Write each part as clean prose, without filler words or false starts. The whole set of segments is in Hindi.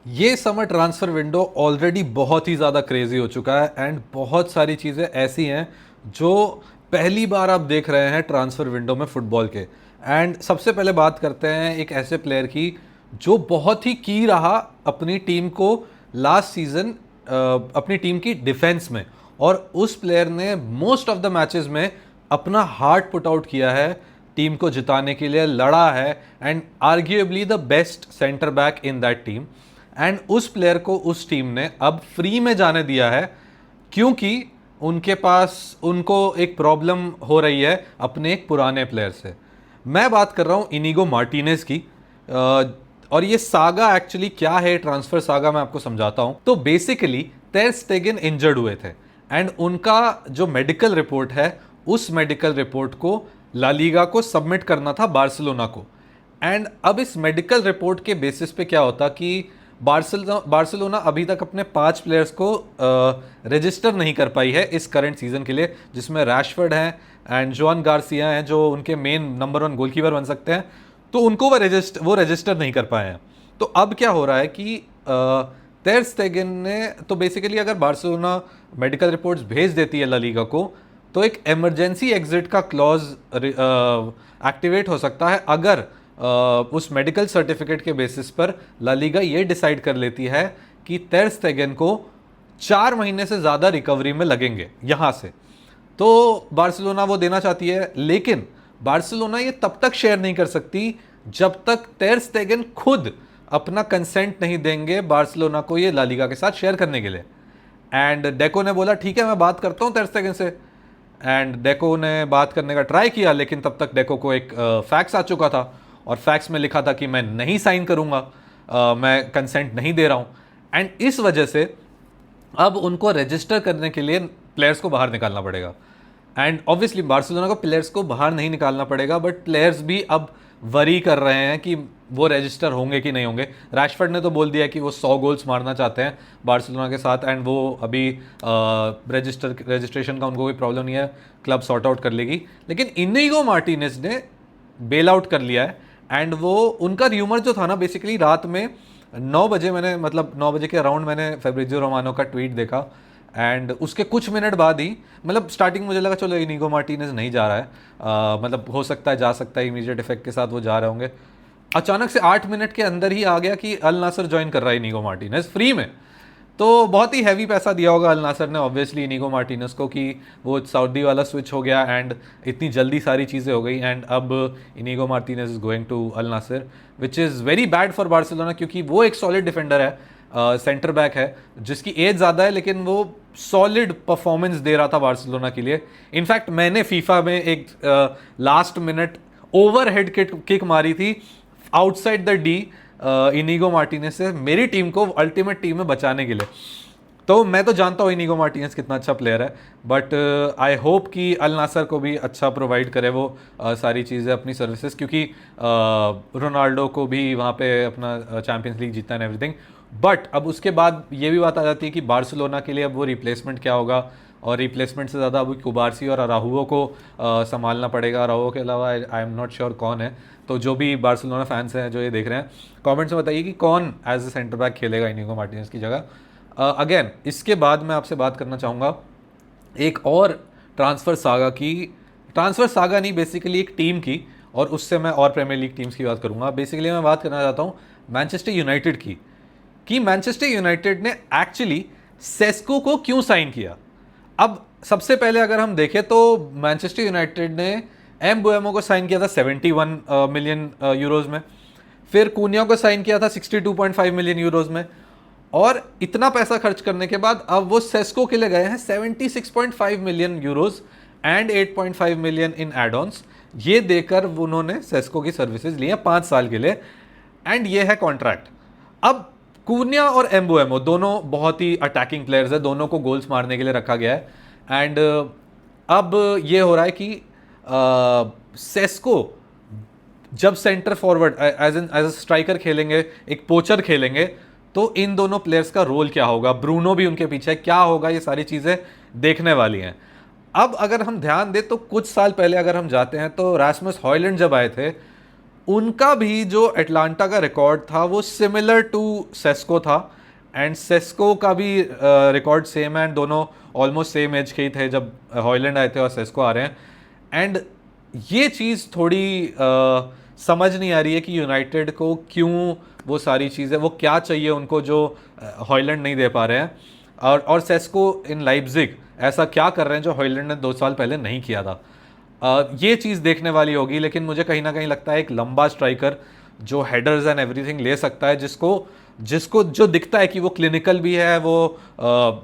ये समर ट्रांसफ़र विंडो ऑलरेडी बहुत ही ज़्यादा क्रेज़ी हो चुका है एंड बहुत सारी चीज़ें ऐसी हैं जो पहली बार आप देख रहे हैं ट्रांसफ़र विंडो में फ़ुटबॉल के। एंड सबसे पहले बात करते हैं एक ऐसे प्लेयर की जो बहुत ही की रहा अपनी टीम को लास्ट सीज़न, अपनी टीम की डिफेंस में, और उस प्लेयर ने मोस्ट ऑफ द मैचेस में अपना हार्ट पुट आउट किया है, टीम को जिताने के लिए लड़ा है and arguably the best centre back in that team. And उस प्लेयर को उस टीम ने अब फ्री में जाने दिया है क्योंकि उनके पास उनको एक प्रॉब्लम हो रही है अपने एक पुराने प्लेयर से। मैं बात कर रहा हूँ इनिगो मार्टिनेज की। और ये सागा एक्चुअली क्या है, ट्रांसफर सागा, मैं आपको समझाता हूँ। तो बेसिकली टेर स्टेगन इंजर्ड हुए थे एंड उनका जो मेडिकल रिपोर्ट है, उस मेडिकल रिपोर्ट को ला लीगा को सबमिट करना था बार्सिलोना को। एंड अब इस मेडिकल रिपोर्ट के बेसिस पे क्या होता कि बार्सिलोना अभी तक अपने 5 प्लेयर्स को रजिस्टर नहीं कर पाई है इस करंट सीजन के लिए, जिसमें रैशफोर्ड हैं एंड जोन गार्सिया हैं जो उनके मेन नंबर 1 गोलकीपर बन सकते हैं। तो उनको वो रजिस्टर नहीं कर पाए हैं। तो अब क्या हो रहा है कि टेर स्टेगन ने, तो बेसिकली अगर बार्सिलोना मेडिकल रिपोर्ट्स भेज देती है ला लीगा को, तो एक इमरजेंसी एग्जिट का क्लॉज एक्टिवेट हो सकता है अगर उस मेडिकल सर्टिफिकेट के बेसिस पर ला लीगा ये डिसाइड कर लेती है कि टेर स्टेगन को 4 महीने से ज़्यादा रिकवरी में लगेंगे यहाँ से। तो बार्सिलोना वो देना चाहती है, लेकिन बार्सिलोना ये तब तक शेयर नहीं कर सकती जब तक टेर स्टेगन खुद अपना कंसेंट नहीं देंगे बार्सिलोना को ये ला लीगा के साथ शेयर करने के लिए। एंड डेको ने बोला ठीक है मैं बात करता हूँ टेर स्टेगन से। एंड डेको ने बात करने का ट्राई किया, लेकिन तब तक डेको को एक फैक्स आ चुका था और फैक्स में लिखा था कि मैं नहीं साइन करूंगा, मैं कंसेंट नहीं दे रहा हूं। एंड इस वजह से अब उनको रजिस्टर करने के लिए प्लेयर्स को बाहर निकालना पड़ेगा। एंड ऑब्वियसली बार्सिलोना को प्लेयर्स को बाहर नहीं निकालना पड़ेगा, बट प्लेयर्स भी अब वरी कर रहे हैं कि वो रजिस्टर होंगे कि नहीं होंगे। रैशफोर्ड ने तो बोल दिया कि वो 100 गोल्स मारना चाहते हैं बार्सिलोना के साथ एंड वो अभी रजिस्ट्रेशन का उनको कोई प्रॉब्लम नहीं है, क्लब सॉर्ट आउट कर लेगी। लेकिन इनिगो मार्टिनेज ने बेल आउट कर लिया है एंड वो उनका र्यूमर जो था ना, बेसिकली रात में 9 बजे मैंने, मतलब 9 बजे के अराउंड मैंने फेब्रिजियो रोमानो का ट्वीट देखा एंड उसके कुछ मिनट बाद ही, मतलब स्टार्टिंग मुझे लगा चलो इनिगो मार्टिनेज नहीं जा रहा है, मतलब हो सकता है जा सकता है, इमीडिएट इफेक्ट के साथ वो जा रहे होंगे। अचानक से 8 मिनट के अंदर ही आ गया कि अल नासर ज्वाइन कर रहा है इनिगो मार्टिनेज फ्री में। तो बहुत ही हैवी पैसा दिया होगा अल नासर ने ऑब्वियसली इनिगो मार्टिनेज को कि वो सऊदी वाला स्विच हो गया एंड इतनी जल्दी सारी चीज़ें हो गई एंड अब Inigo Martinez is going to Al Nassr, which is very bad for Barcelona क्योंकि वो एक सॉलिड डिफेंडर है, सेंटर बैक है जिसकी एज ज़्यादा है, लेकिन वो सॉलिड परफॉर्मेंस दे रहा था बार्सिलोना के लिए। इनफैक्ट मैंने फीफा में एक last minute over head kick मारी थी outside the D Inigo Martinez से, मेरी टीम को अल्टीमेट टीम में बचाने के लिए। तो मैं तो जानता हूँ इनिगो मार्टिनेज कितना अच्छा प्लेयर है, बट आई होप कि अल नासर को भी अच्छा प्रोवाइड करे वो सारी चीज़ें, अपनी सर्विसेज, क्योंकि रोनाल्डो को भी वहाँ पे अपना चैंपियंस लीग जीतना है एवरीथिंग। बट अब उसके बाद ये भी बात आ जाती है कि बार्सिलोना के लिए अब वो रिप्लेसमेंट क्या होगा, और रिप्लेसमेंट से ज़्यादा अभी कुबारसी और अराहुओ को संभालना पड़ेगा। अराहुओ के अलावा आई एम नॉट श्योर कौन है। तो जो भी बार्सिलोना फैंस हैं जो ये देख रहे हैं, कमेंट्स में बताइए कि कौन एज ए सेंटर बैक खेलेगा इनिगो मार्टिनेज की जगह। अगेन इसके बाद मैं आपसे बात करना चाहूँगा एक और ट्रांसफ़र सागा की, ट्रांसफ़र सागा नहीं बेसिकली एक टीम की, और उससे मैं और प्रीमियर लीग टीम्स की बात करूँगा। बेसिकली मैं बात करना चाहता हूँ मैनचेस्टर यूनाइटेड की, कि मैनचेस्टर यूनाइटेड ने एक्चुअली सेस्को को क्यों साइन किया। अब सबसे पहले अगर हम देखें तो मैनचेस्टर यूनाइटेड ने एम्बुएमो को साइन किया था 71 मिलियन यूरोज़ में, फिर कूनिया को साइन किया था 62.5 मिलियन यूरोज़ में, और इतना पैसा खर्च करने के बाद अब वो सेस्को के लिए गए हैं 76.5 million euros and 8.5 million in add ons. ये देकर उन्होंने सेस्को की सर्विसेज ली हैं 5 साल के लिए एंड ये है कॉन्ट्रैक्ट। अब कूनिया और एम्बुएमो दोनों बहुत ही अटैकिंग प्लेयर्स है, दोनों को गोल्स मारने के लिए रखा गया है एंड अब ये हो रहा है कि सेस्को जब centre forward as a striker खेलेंगे, एक पोचर खेलेंगे, तो इन दोनों प्लेयर्स का रोल क्या होगा, ब्रूनो भी उनके पीछे क्या होगा, ये सारी चीज़ें देखने वाली हैं। अब अगर हम ध्यान दें तो कुछ साल पहले अगर हम जाते हैं तो रास्मस हॉयलैंड जब आए थे उनका भी जो एटलांटा का रिकॉर्ड था वो सिमिलर टू सेस्को था, एंड सेस्को का भी रिकॉर्ड सेम है, एंड दोनों ऑलमोस्ट सेम एज के ही थे जब हॉयलैंड आए थे और सेस्को आ रहे हैं। एंड ये चीज़ थोड़ी समझ नहीं आ रही है कि यूनाइटेड को क्यों वो सारी चीज़ें, वो क्या चाहिए उनको जो हॉयलैंड नहीं दे पा रहे हैं, और सेस्को इन लाइप्जिग ऐसा क्या कर रहे हैं जो हॉयलैंड ने 2 साल पहले नहीं किया था। ये चीज़ देखने वाली होगी, लेकिन मुझे कहीं ना कहीं लगता है एक लंबा स्ट्राइकर जो हेडर्स एंड एवरीथिंग ले सकता है, जिसको जिसको जो दिखता है कि वो क्लिनिकल भी है, वो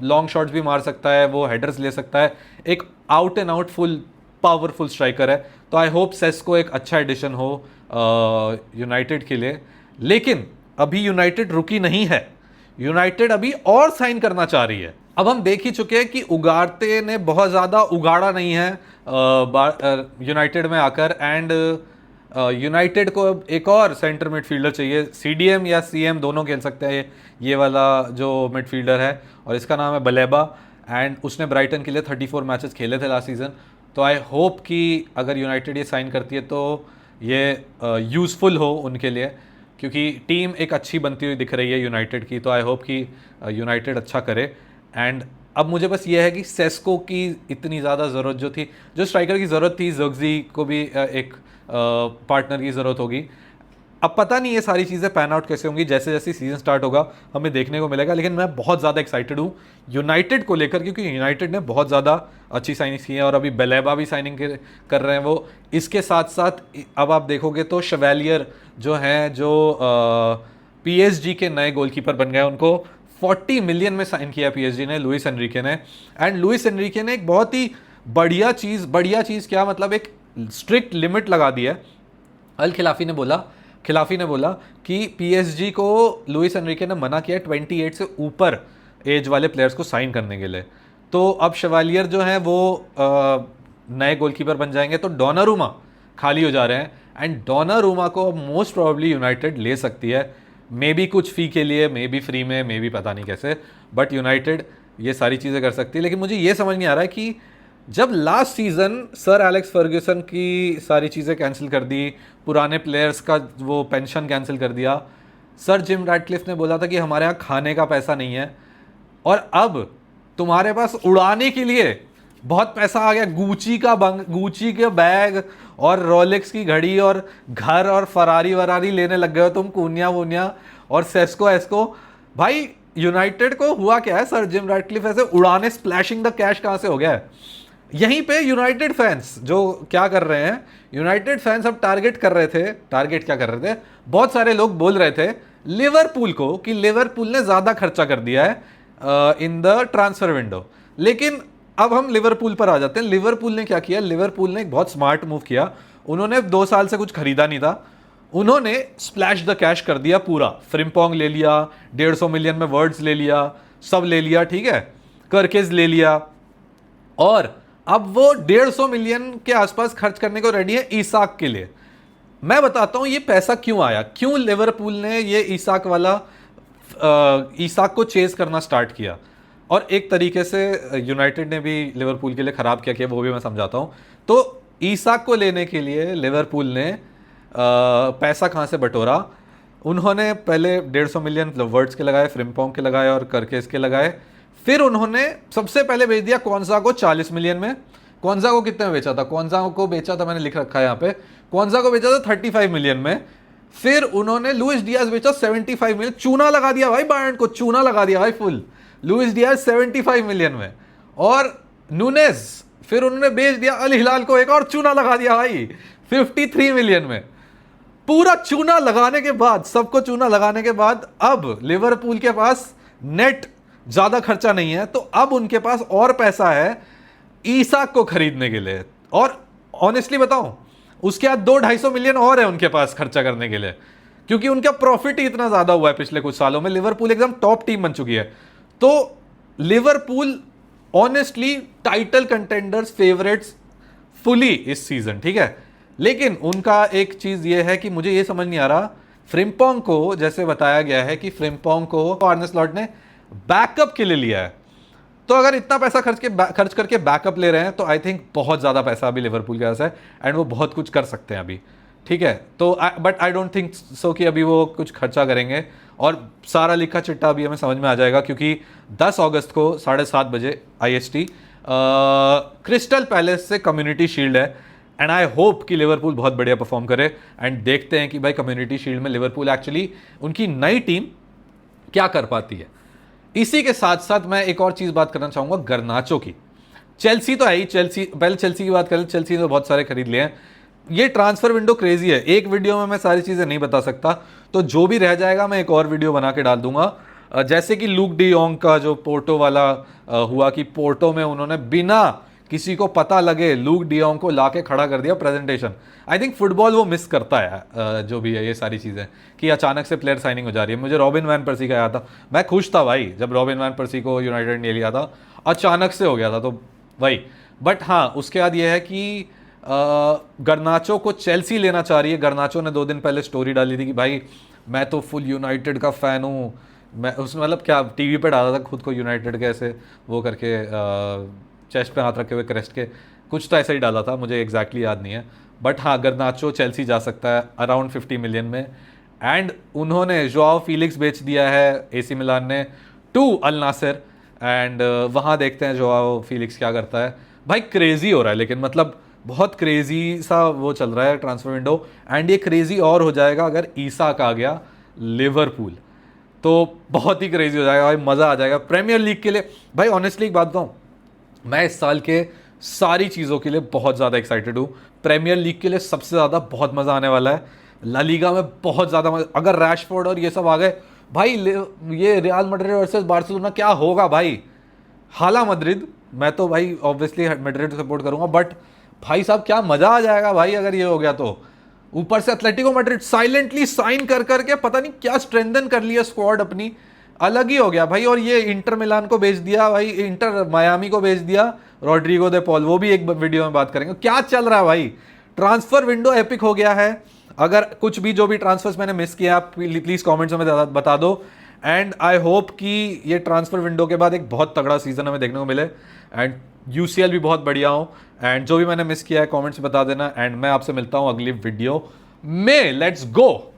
लॉन्ग शॉट्स भी मार सकता है, वो हेडर्स ले सकता है, एक out and out full powerful striker है। तो आई होप सेस्को एक अच्छा एडिशन हो यूनाइटेड के लिए। लेकिन अभी यूनाइटेड रुकी नहीं है, यूनाइटेड अभी और साइन करना चाह रही है। अब हम देख ही चुके हैं कि उगारते ने बहुत ज़्यादा उगाड़ा नहीं है यूनाइटेड में आकर, एंड यूनाइटेड को अब एक और सेंटर मिडफील्डर चाहिए। सीडीएम या सीएम दोनों खेल सकते हैं ये वाला जो मिडफील्डर है, और इसका नाम है बलेबा, एंड उसने ब्राइटन के लिए 34 मैचेस खेले थे लास्ट सीज़न। तो आई होप कि अगर यूनाइटेड ये साइन करती है तो ये यूज़फुल हो उनके लिए, क्योंकि टीम एक अच्छी बनती हुई दिख रही है यूनाइटेड की। तो आई होप कि यूनाइटेड अच्छा करे। एंड अब मुझे बस ये है कि सेस्को की इतनी ज़्यादा ज़रूरत जो थी, जो स्ट्राइकर की ज़रूरत थी, ज़र्क्ज़ी को भी एक पार्टनर की ज़रूरत होगी। अब पता नहीं ये सारी चीज़ें पैन आउट कैसे होंगी, जैसे जैसे सीज़न स्टार्ट होगा हमें देखने को मिलेगा। लेकिन मैं बहुत ज़्यादा एक्साइटेड हूँ यूनाइटेड को लेकर, क्योंकि यूनाइटेड ने बहुत ज़्यादा अच्छी साइनिंग की है, और अभी बेलेबा भी साइनिंग कर रहे हैं वो। इसके साथ साथ अब आप देखोगे तो शेवेलियर जो हैं, जो पीएसजी के नए गोलकीपर बन गए, उनको 40 मिलियन में साइन किया पीएसजी ने, लुइस एनरिके ने। एंड लुइस एनरिके ने एक बहुत ही बढ़िया चीज़ क्या मतलब एक स्ट्रिक्ट लिमिट लगा दी है। अल खिलाफी ने बोला कि पीएसजी को लुइस एनरिके ने मना किया 28 से ऊपर एज वाले प्लेयर्स को साइन करने के लिए। तो अब शेवालियर जो है वो नए गोलकीपर बन जाएंगे, तो डोनारूमा खाली हो जा रहे हैं, एंड डोनारूमा को अब मोस्ट प्रोबेबली यूनाइटेड ले सकती है, मे बी कुछ फ़ी के लिए, मे बी फ्री में, मे बी पता नहीं कैसे, बट यूनाइटेड ये सारी चीज़ें कर सकती है। लेकिन मुझे ये समझ नहीं आ रहा है कि जब last season sir Alex Ferguson की सारी चीज़ें कैंसिल कर दी, पुराने प्लेयर्स का वो पेंशन कैंसिल कर दिया, सर जिम रैडक्लिफ ने बोला था कि हमारे यहाँ खाने का पैसा नहीं है, और अब तुम्हारे पास उड़ाने के लिए बहुत पैसा आ गया। गूची के बैग और रोलेक्स की घड़ी और घर और फरारी वरारी लेने लग गए हो तुम, कूनिया वूनिया और सेस्को एस्को। भाई यूनाइटेड को हुआ क्या है? सर जिम रैडक्लिफ ऐसे उड़ाने, स्प्लैशिंग द कैश कहाँ से हो गया है? यहीं पे यूनाइटेड फैंस जो क्या कर रहे हैं, यूनाइटेड फैंस अब टारगेट क्या कर रहे थे, बहुत सारे लोग बोल रहे थे लिवरपूल को कि लिवरपूल ने ज़्यादा खर्चा कर दिया है इन द ट्रांसफर विंडो। लेकिन अब हम लिवरपूल पर आ जाते हैं। लिवरपूल ने क्या किया? लिवरपूल ने एक बहुत स्मार्ट मूव किया। उन्होंने 2 साल से कुछ खरीदा नहीं था, उन्होंने स्प्लैश द कैश कर दिया पूरा। फ्रिम्पोंग ले लिया, 150 मिलियन में वर्ड्स ले लिया, सब ले लिया, ठीक है, कर्केज ले लिया, और अब वो 150 मिलियन के आसपास खर्च करने को रेडी है ईसाक के लिए। मैं बताता हूं ये पैसा क्यों आया, क्यों लिवरपूल ने ये ईसाक को चेज करना स्टार्ट किया, और एक तरीके से यूनाइटेड ने भी लिवरपूल के लिए खराब क्या किया वो भी मैं समझाता हूं। तो ईसाक को लेने के लिए लिवरपूल ने पैसा कहां से बटोरा? उन्होंने पहले 150 मिलियन वर्ड्स के लगाए, फ्रिम्पोंग के लगाए और करकेस के लगाए। फिर उन्होंने सबसे पहले बेच दिया क्वांजा को 40 मिलियन में। क्वांजा को कितने में बेचा था? क्वांजा को बेचा था, मैंने लिख रखा है यहाँ पे, क्वांजा को बेचा था 35 मिलियन में। फिर उन्होंने लुइस डियाज बेचा 75 मिलियन, चूना लगा दिया भाई, बायर्न को चूना लगा दिया भाई फुल। लुइस डियाज 75 मिलियन में, और नूनेज फिर उन्होंने बेच दिया अल हिलाल को, एक और चूना लगा दिया भाई 53 मिलियन में। पूरा चूना लगाने के बाद, सबको चूना लगाने के बाद, अब लिवरपूल के पास नेट ज्यादा खर्चा नहीं है, तो अब उनके पास और पैसा है ईसाक को खरीदने के लिए। और ऑनेस्टली बताऊं, उसके बाद 200-250 मिलियन और है उनके पास खर्चा करने के लिए, क्योंकि उनका प्रॉफिट ही इतना ज्यादा हुआ है पिछले कुछ सालों में। लिवरपूल एकदम टॉप टीम बन चुकी है। तो Liverpool honestly title contenders, favourites fully इस सीजन, ठीक है। लेकिन उनका एक चीज ये है कि मुझे ये समझ नहीं आ रहा, फ्रिम्पोंग को जैसे बताया गया है कि फ्रिम्पोंग को आर्ने स्लॉट ने बैकअप के लिए लिया है, तो अगर इतना पैसा खर्च करके बैकअप ले रहे हैं, तो आई थिंक बहुत ज़्यादा पैसा अभी लिवरपूल के पास है, एंड वो बहुत कुछ कर सकते हैं अभी। ठीक है, तो but I don't think so कि अभी वो कुछ खर्चा करेंगे, और सारा लिखा चिट्ठा अभी हमें समझ में आ जाएगा, क्योंकि 10 अगस्त को 7:30 बजे IST क्रिस्टल पैलेस से कम्युनिटी शील्ड है। एंड आई होप कि लिवरपूल बहुत बढ़िया परफॉर्म करे, एंड देखते हैं कि भाई कम्युनिटी शील्ड में लिवरपूल एक्चुअली उनकी नई टीम क्या कर पाती है। इसी के साथ साथ मैं एक और चीज़ बात करना चाहूँगा गर्नाचो की। चेल्सी तो है ही, चेल्सी पहले चेल्सी की बात करें, चेल्सी ने बहुत सारे खरीद लिए हैं। ये ट्रांसफर विंडो क्रेजी है, एक वीडियो में मैं सारी चीज़ें नहीं बता सकता, तो जो भी रह जाएगा मैं एक और वीडियो बना के डाल दूंगा। जैसे कि लूक डी योंग का जो पोर्टो वाला हुआ कि पोर्टो में उन्होंने बिना किसी को पता लगे लूक डी योंग को लाके खड़ा कर दिया प्रेजेंटेशन। आई थिंक फुटबॉल वो मिस करता है, जो भी है ये सारी चीज़ें, कि अचानक से प्लेयर साइनिंग हो जा रही है। मुझे रॉबिन वैन पर्सी का याद था, मैं खुश था भाई जब रॉबिन वैन पर्सी को यूनाइटेड ने लिया था, अचानक से हो गया था तो भाई। बट हाँ, उसके बाद ये है कि गर्नाचो को चेल्सी लेना चाह रही है। गर्नाचो ने 2 दिन पहले स्टोरी डाली थी कि भाई मैं तो फुल यूनाइटेड का फ़ैन हूँ, मैं उसमें मतलब क्या टीवी पे डाला था खुद को यूनाइटेड के ऐसे वो करके, चेस्ट पे हाथ रखे हुए क्रेस्ट के, कुछ तो ऐसा ही डाला था, मुझे एग्जैक्टली याद नहीं है। बट हाँ, गर्नाचो चेल्सी जा सकता है अराउंड 50 मिलियन में। एंड उन्होंने जोआओ फीलिक्स बेच दिया है AC मिलान ने टू अल नासिर, एंड वहाँ देखते हैं जोआओ फीलिक्स क्या करता है। भाई क्रेजी हो रहा है, लेकिन मतलब बहुत क्रेजी सा वो चल रहा है ट्रांसफर विंडो। एंड ये क्रेजी और हो जाएगा अगर ईसाक आ गया लिवरपूल, तो बहुत ही क्रेजी हो जाएगा भाई, मज़ा आ जाएगा प्रीमियर लीग के लिए। भाई ऑनेस्टली एक बात बताऊँ, मैं इस साल के सारी चीज़ों के लिए बहुत ज़्यादा एक्साइटेड हूँ। प्रीमियर लीग के लिए सबसे ज़्यादा बहुत मज़ा आने वाला है, ला लीगा में बहुत ज़्यादा मज़ा, अगर रैशफोर्ड और ये सब आ गए भाई, ये रियल मैड्रिड वर्सेस बार्सिलोना क्या होगा भाई। हाला मैड्रिड, मैं तो भाई ऑब्वियसली मैड्रिड सपोर्ट करूंगा, बट भाई साहब क्या मज़ा आ जाएगा भाई अगर ये हो गया तो। ऊपर से एथलेटिको मैड्रिड साइलेंटली साइन कर करके पता नहीं क्या स्ट्रेंथन कर लिया स्क्वाड अपनी, अलग ही हो गया भाई। और ये इंटर मिलान को भेज दिया भाई, इंटर मायामी को भेज दिया रॉड्रिगो दे पॉल, वो भी एक वीडियो में बात करेंगे क्या चल रहा है भाई। ट्रांसफर विंडो एपिक हो गया है। अगर कुछ भी जो भी ट्रांसफर्स मैंने मिस किया आप प्लीज़ कमेंट्स में बता दो। एंड आई होप कि ये ट्रांसफर विंडो के बाद एक बहुत तगड़ा सीजन हमें देखने को मिले, एंड UCL भी बहुत बढ़िया हो। एंड जो भी मैंने मिस किया है कमेंट्स में बता देना, एंड मैं आपसे मिलता हूँ अगली वीडियो में। Let's go.